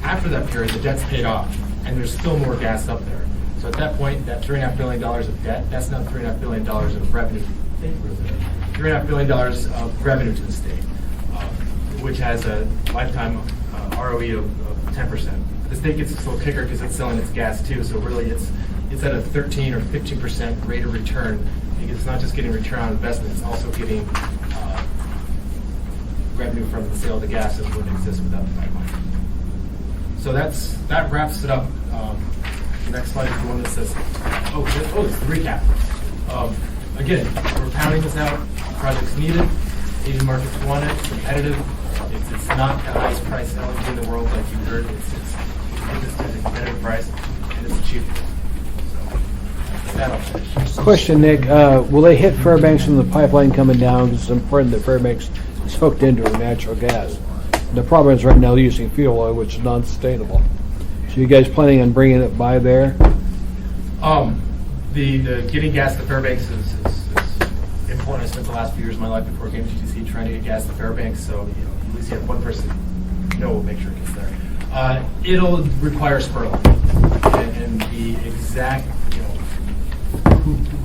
After that period, the debt's paid off, and there's still more gas up there. So at that point, that $3.5 billion of debt, that's not $3.5 billion of revenue. $3.5 billion of revenue to the state, which has a lifetime ROE of 10%. The state gets its little kicker because it's selling its gas too, so really it's at a 13 or 15% rate of return, because it's not just getting return on investment, it's also getting revenue from the sale of the gas that wouldn't exist without the pipeline. So that wraps it up. The next slide is the one that says, it's the recap. Again, we're pounding this out. The project's needed. Asian markets want it. Competitive. It's not the highest price LNG in the world, like you heard. It's at a competitive price, and it's achievable. So with that, I'll finish. Question, Nick. Will they hit Fairbanks from the pipeline coming down? Because it's important that Fairbanks is hooked into natural gas. The problem is right now they're using fuel oil, which is non-sustainable. So you guys planning on bringing it by there? The getting gas to Fairbanks is important. I spent the last few years of my life before I came to GTC trying to get gas to Fairbanks, so at least you have one person we'll make sure it gets there. It'll require spur line, and the exact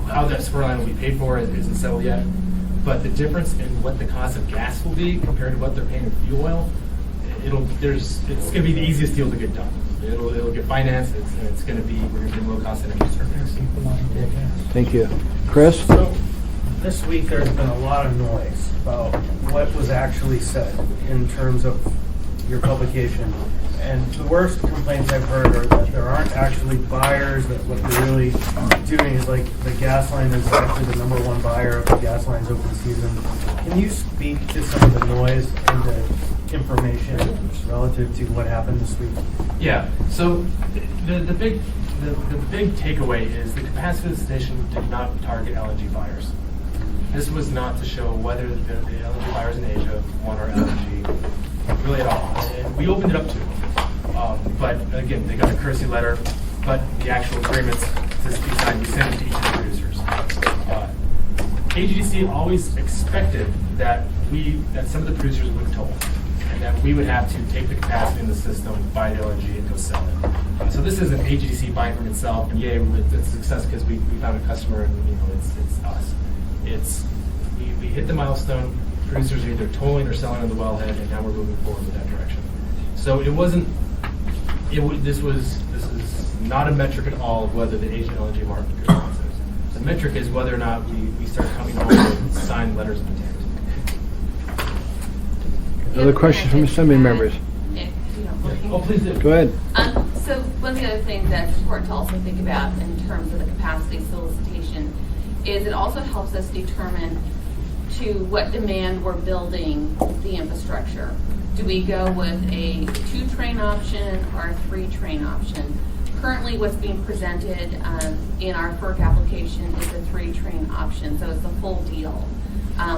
how that spur line will be paid for isn't settled yet. But the difference in what the cost of gas will be compared to what they're paying in fuel oil, it's going to be the easiest deal to get done. It'll get financed, and it's going to be, we're going to be low cost energy service. Thank you. Chris? So, this week there's been a lot of noise about what was actually said in terms of your publication. And the worst complaints I've heard are that there aren't actually buyers, that what they're really doing is like the Gasline is actually the #1 buyer of the Gasline's open season. Can you speak to some of the noise and the information relative to what happened this week? Yeah, so the big takeaway is the capacity station did not target LNG buyers. This was not to show whether the LNG buyers in Asia want our LNG, really at all. And we opened it up to them. But again, they got a courtesy letter, but the actual agreements to be signed, we sent it to each of the producers. AGDC always expected that some of the producers would toll, and that we would have to take the capacity in the system, buy the LNG, and go sell it. So this isn't AGDC buying from itself, and yay, it's a success because we found a customer, and it's us. We hit the milestone. Producers are either tolling or selling on the wellhead, and now we're moving forward with that direction. So this is not a metric at all of whether the Asian LNG market could rise. The metric is whether or not we start coming home and sign letters of intent. Other questions from assembly members? Oh, please do. Go ahead. So one of the other things that's important to also think about in terms of the capacity solicitation is it also helps us determine to what demand we're building the infrastructure. Do we go with a 2-train option or a 3-train option? Currently, what's being presented in our FERC application is a 3-train option, so it's a full deal.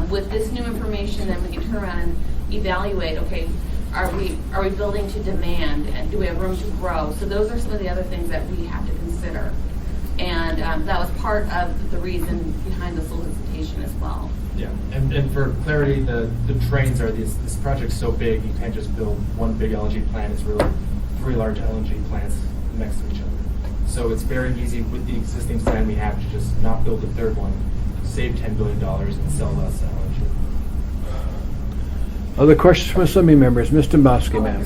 With this new information, then we can turn around and evaluate, okay, are we building to demand, and do we have room to grow? So those are some of the other things that we have to consider. And that was part of the reason behind the solicitation as well. Yeah, and for clarity, the trains are this project's so big, you can't just build one big LNG plant. It's really 3 large LNG plants next to each other. So it's very easy with the existing plan we have to just not build the 3rd one, save $10 billion, and sell less LNG. Other questions from assembly members? Mr. Dombrowski, ma'am.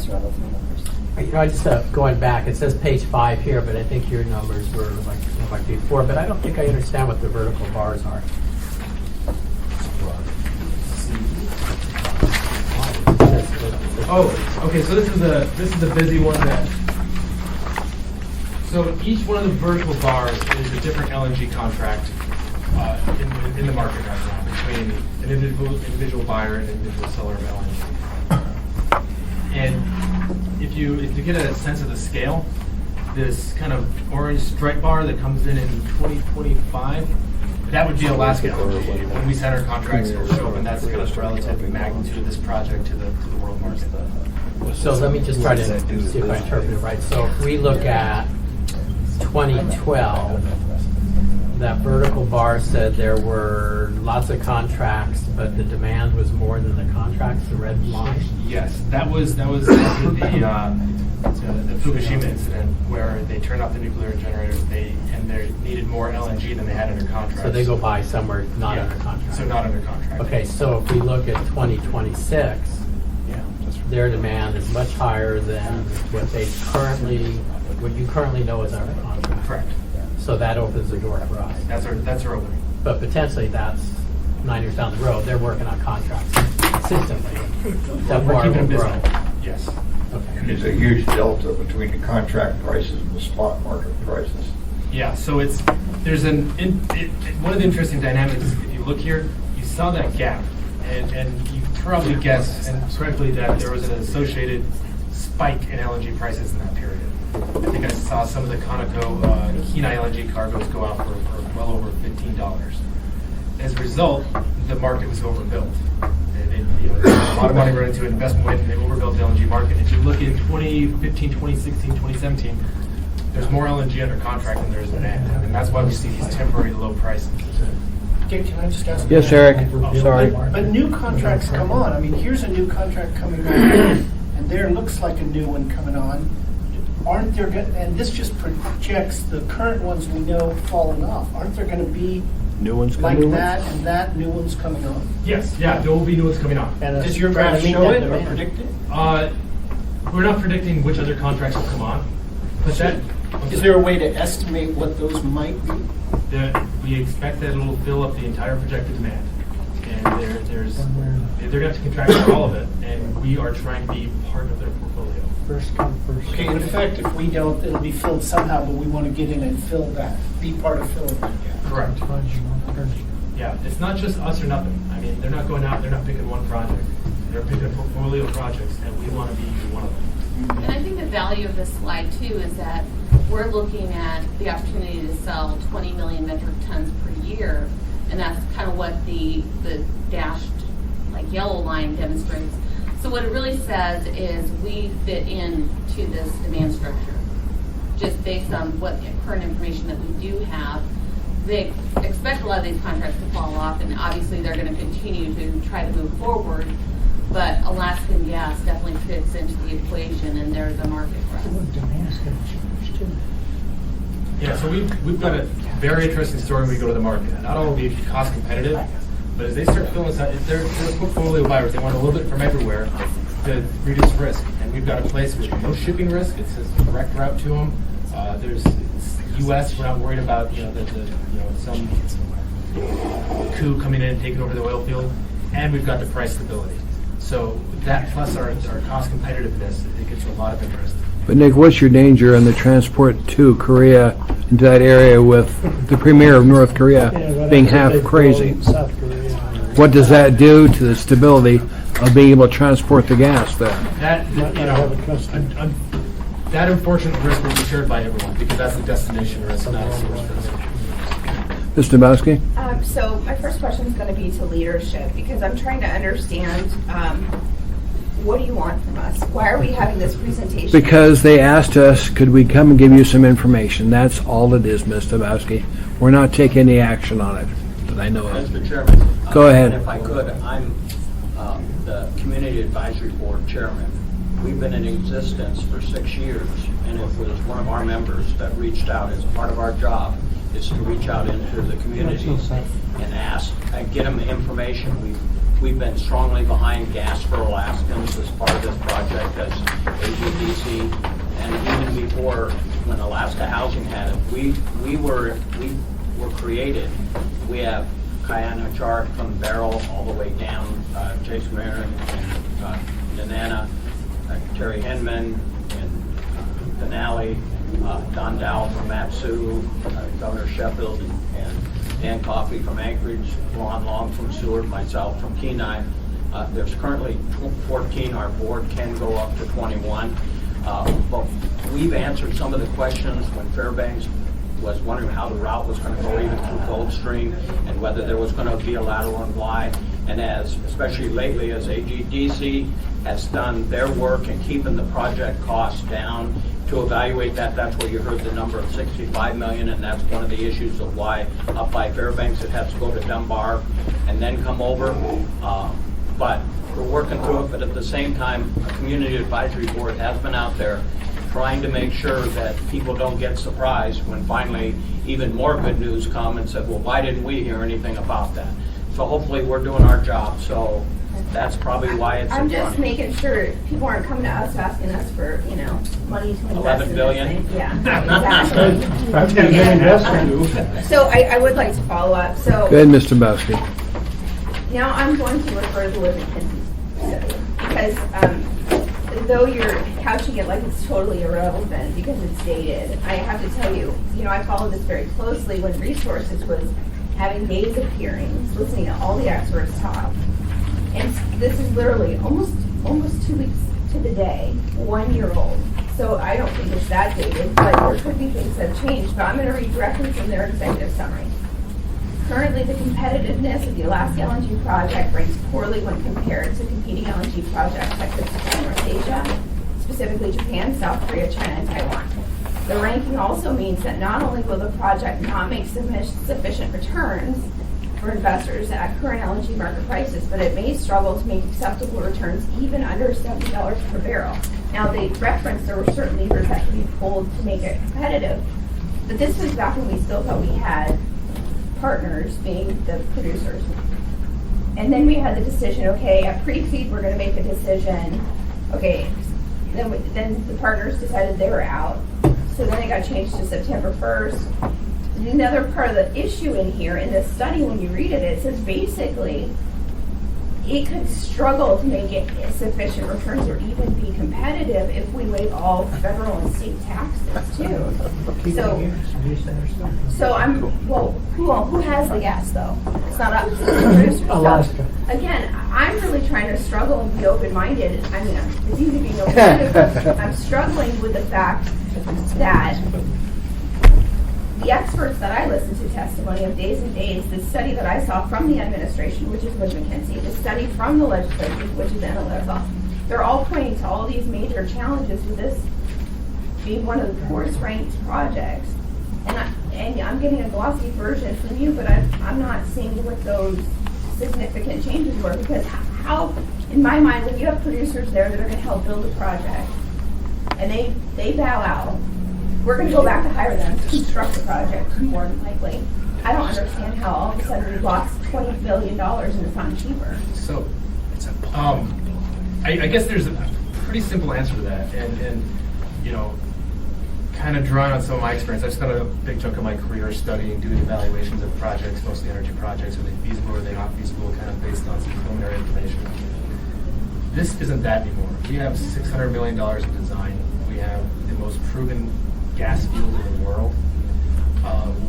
I just going back, it says page 5 here, but I think your numbers were like before, but I don't think I understand what the vertical bars are. Oh, okay. So this is a busy one. So each one of the vertical bars is a different LNG contract in the market right now between an individual buyer and an individual seller of LNG. And if you get a sense of the scale, this kind of orange stripe bar that comes in 2025. That would be Alaska LNG. When we sign our contracts, it'll show up, and that's kind of the relative magnitude of this project to the world market. So let me just try to see if I interpret it right. So if we look at 2012, that vertical bar said there were lots of contracts, but the demand was more than the contracts, the red line? Yes, that was the Fukushima incident where they turned off the nuclear generators and they needed more LNG than they had under contract. So they go buy somewhere not under contract? So not under contract. Okay, so if we look at 2026, their demand is much higher than what you currently know is under contract. Correct. So that opens the door for us. That's our opening. But potentially that's 9 years down the road, they're working on contracts consistently. That We're bar keeping will them grow. busy. Yes. Okay. There's a huge delta between the contract prices and the spot market prices. Yeah, so one of the interesting dynamics, if you look here, you saw that gap, and you probably guessed, and correctly, that there was an associated spike in LNG prices in that period. I think I saw some of the Conoco Kenai LNG cargoes go out for well over $15. As a result, the market was overbuilt. There's a lot of money running into investment weight, and they overbuilt the LNG market. If you look at 2015, 2016, 2017, there's more LNG under contract than there is demand, and that's why we see these temporary low prices. Can I just ask? Yes, Eric, sorry. But new contracts come on. I mean, here's a new contract coming on, and there looks like a new one coming on. Aren't there, and this just projects the current ones we know falling off. Aren't there going to be New ones like coming that and that new ones coming on? Yes, yeah, there will be new ones coming on. And Does your trying graph to meet show that it or demand. predict it? We're not predicting which other contracts will come on, but Is there a way to estimate what those might be? we expect that it'll fill up the entire projected demand. And they're going to have to contract for all of it, and we are trying to be part of their portfolio. First come, first Okay, in effect, if we don't, it'll be filled somehow, but we want to get in and fill that, be part of filling that gap. Correct. Yeah, it's not just us or nothing. I mean, they're not going out, they're not picking one project. They're picking a portfolio of projects, and we want to be one of them. And I think the value of this slide too is that we're looking at the opportunity to sell 20 million metric tons per year, and that's kind of what the dashed like yellow line demonstrates. So what it really says is we fit into this demand structure, just based on what the current information that we do have. They expect a lot of these contracts to fall off, and obviously they're going to continue to try to move forward. But Alaskan gas definitely fits into the equation, and there's a market for us. Demand's going to change too. Yeah, so we've got a very interesting story when we go to the market. Not all will be cost competitive, but as they start filling us out, if they're portfolio buyers, they want a little bit from everywhere to reduce risk. And we've got a place with no shipping risk. It's a direct route to them. There's U.S. We're not worried about some coup coming in and taking over the oil field, and we've got the price stability. So that plus our cost competitiveness, it gets a lot of interest. But Nick, what's your danger on the transport to Korea, into that area with the premier of North Korea being half crazy? South Korea. What does that do to the stability of being able to transport the gas there? That that unfortunate risk will be shared by everyone because that's the destination risk, not a source risk. Mr. Bowski? So my first question is going to be to leadership, because I'm trying to understand, what do you want from us? Why are we having this presentation? Because they asked us, could we come and give you some information? That's all it is, Mr. Bowski. We're not taking any action on it that I know of. Mr. Chairman. Go ahead. If I could, I'm the Community Advisory Board Chairman. We've been in existence for 6 years, and it was one of our members that reached out as part of our job is to reach out into the communities and ask, get them information. We've been strongly behind Gas for Alaskans as part of this project as AGDC, and even before when Alaska Housing had it, we were created. We have Kayana Chart from Barrel all the way down, Jason Marin and Nanana, Terry Henman and Denali, Don Dow from Matsu, Governor Sheffield, and Dan Coffey from Anchorage, Lon Long from Seward, myself from Kenai. There's currently 14. Our board can go up to 21. But we've answered some of the questions when Fairbanks was wondering how the route was going to go even through Coldstream and whether there was going to be a lateral and why. And as, especially lately, as AGDC has done their work in keeping the project costs down to evaluate that, that's where you heard the number of 65 million, and that's one of the issues of why up by Fairbanks it has to go to Dunbar and then come over. But we're working through it, but at the same time, a community advisory board has been out there trying to make sure that people don't get surprised when finally even more good news come and said, well, why didn't we hear anything about that? So hopefully we're doing our job. So that's probably why it's I'm in just front. making sure people aren't coming to us asking us for, money to invest 11 in billion? this thing. Yeah, exactly. That's going to be an investment. So I would like to follow up. So Go ahead, Mr. Bowski. now I'm going to refer to the Wood Mackenzie study because though you're couching it like it's totally irrelevant because it's dated, I have to tell you, I followed this very closely when Resources was having days of hearings, listening to all the experts talk. And this is literally almost 2 weeks to the day, 1 year old. So I don't think it's that dated, but there could be things that have changed. But I'm going to read directly from their executive summary. Currently, the competitiveness of the Alaska LNG project ranks poorly when compared to competing LNG projects like the North Asia, specifically Japan, South Korea, China, and Taiwan. The ranking also means that not only will the project not make sufficient returns for investors at current LNG market prices, but it may struggle to make acceptable returns even under $70 per barrel. Now, they referenced there were certain levers that could be pulled to make it competitive, but this was back when we still thought we had partners being the producers. And then we had the decision, okay, at pre-feed, we're going to make a decision. Okay, then the partners decided they were out. So then it got changed to September 1st. Another part of the issue in here, in this study, when you read it, it says basically it could struggle to make it sufficient returns or even be competitive if we waive all federal and state taxes too. So who has the gas though? It's not up to the producers. Alaska. Again, I'm really trying to struggle and be open-minded. I mean, it's easy being open-minded, but I'm struggling with the fact that the experts that I listened to testimony of days and days, the study that I saw from the administration, which is Wood Mackenzie, the study from the legislature, which is analytical, they're all pointing to all these major challenges with this being one of the poorest ranked projects. And I'm getting a glossy version from you, but I'm not seeing what those significant changes were, because how, in my mind, when you have producers there that are going to help build a project, and they bow out, we're going to go back to hire them to construct the project, more than likely. I don't understand how all of a sudden we lost $20 billion and it's not cheaper. So, I guess there's a pretty simple answer to that, and you know, kind of drawing on some of my experience. I've spent a big chunk of my career studying, doing evaluations of projects, mostly energy projects. Are they feasible? Are they not feasible? Kind of based on some preliminary information. This isn't that anymore. We have $600 million in design. We have the most proven gas field in the world.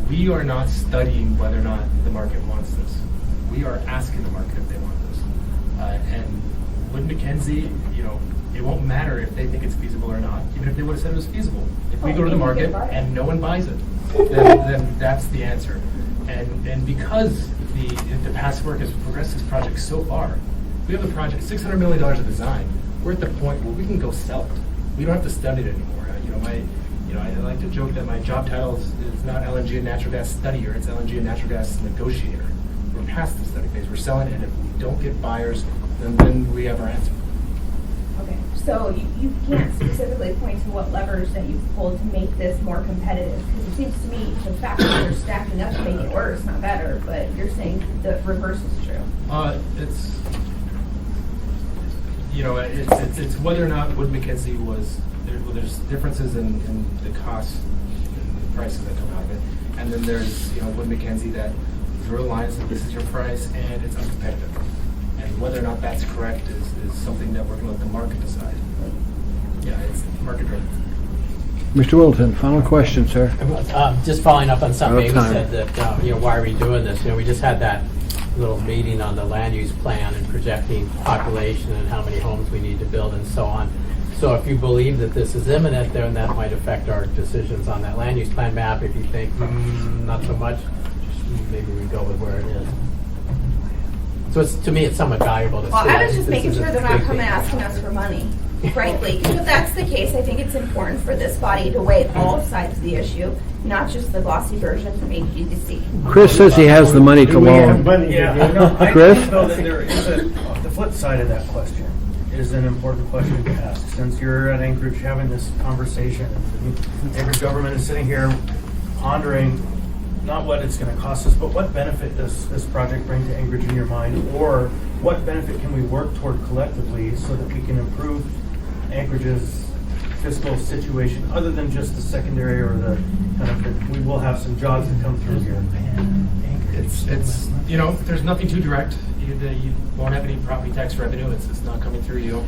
We are not studying whether or not the market wants this. We are asking the market if they want this. And Wood Mackenzie, you know, it won't matter if they think it's feasible or not, even if they would have said it was feasible. If we go to the market and no one buys it, then that's the answer. And because the past work has progressed this project so far, we have a project, $600 million of design. We're at the point where we can go sell it. We don't have to study it anymore. I like to joke that my job title is not LNG and natural gas studier, it's LNG and natural gas negotiator. We're past the study phase. We're selling it, and if we don't get buyers, then we have our answer. Okay, so you can't specifically point to what levers that you've pulled to make this more competitive, because it seems to me the factors are stacking up to make it worse, not better, but you're saying the reverse is true. It's whether or not Wood Mackenzie was there's differences in the costs and the prices that come out of it, and then there's Wood Mackenzie that drew a line and said this is your price and it's uncompetitive, and whether or not that's correct is something that we're going to let the market decide. Yeah, it's market driven. Mr. Wilton, final question, sir. Just following up on something Out of Amy time. said that, why are we doing this? We just had that little meeting on the land use plan and projecting population and how many homes we need to build and so on. So if you believe that this is imminent, then that might affect our decisions on that land use plan map. If you think, not so much, maybe we go with where it is. So to me, it's somewhat valuable to see. Well, I was just This making is a sure they're not big coming thing. asking us for money, frankly. Because if that's the case, I think it's important for this body to weigh all sides of the issue, not just the glossy version from AGDC. Chris says he has the money to We have loan. money to Yeah, give. no, I Chris? think though that there is the flip side of that question is an important question to ask. Since you're at Anchorage having this conversation, and Anchorage government is sitting here pondering not what it's going to cost us, but what benefit does this project bring to Anchorage in your mind, or what benefit can we work toward collectively so that we can improve Anchorage's fiscal situation, other than just the secondary or the kind of we will have some jobs that come through here. It's there's nothing too direct. You won't have any property tax revenue. It's not coming through you.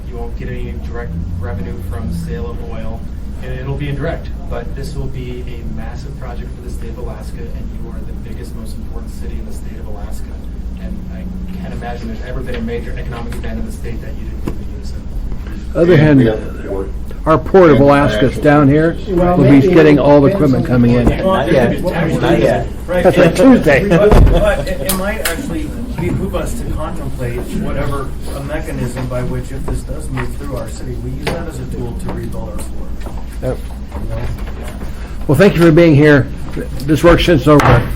You won't get any direct revenue from sale of oil. It'll be indirect, but this will be a massive project for the state of Alaska, and you are the biggest, most important city in the state of Alaska. And I can't imagine there's ever been a major economic event in the state that you didn't move in unison. Other hand, our porter will ask us down here. Well, We'll be maybe getting all the depends equipment on- coming in. Not yet. Not yet. Right. That's like Tuesday. But it might actually behoove us to contemplate whatever a mechanism by which, if this does move through our city, we use that as a tool to rebuild our floor. Yep. Well, thank you for being here. This work session's over.